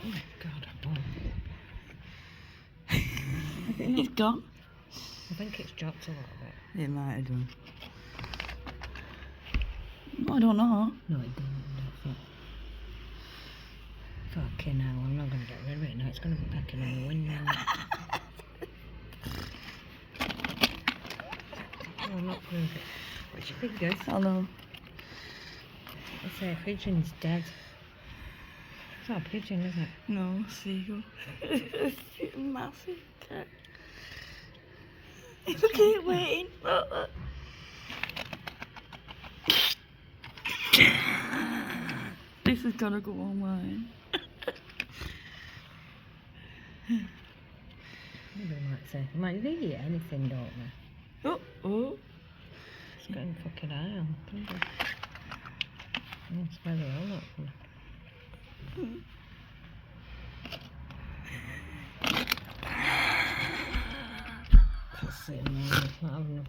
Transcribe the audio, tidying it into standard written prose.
Oh God, I bought. He's gone. I think it's dropped a little bit. It might have done. I don't know. No, it didn't. Fucking hell, I'm not going to get rid of it now. It's going to be pecking in the wind now. Oh, I'm not putting it. Which would be good. Hello. I say a pigeon's dead. It's not a pigeon, is it? No, seagull. It's massive. Look at it waiting. This is gonna go online. Maybe I might say, might they eat anything, don't they? Oh. It's getting fucking eye on. That's why they're all up. That's it, man. Not having a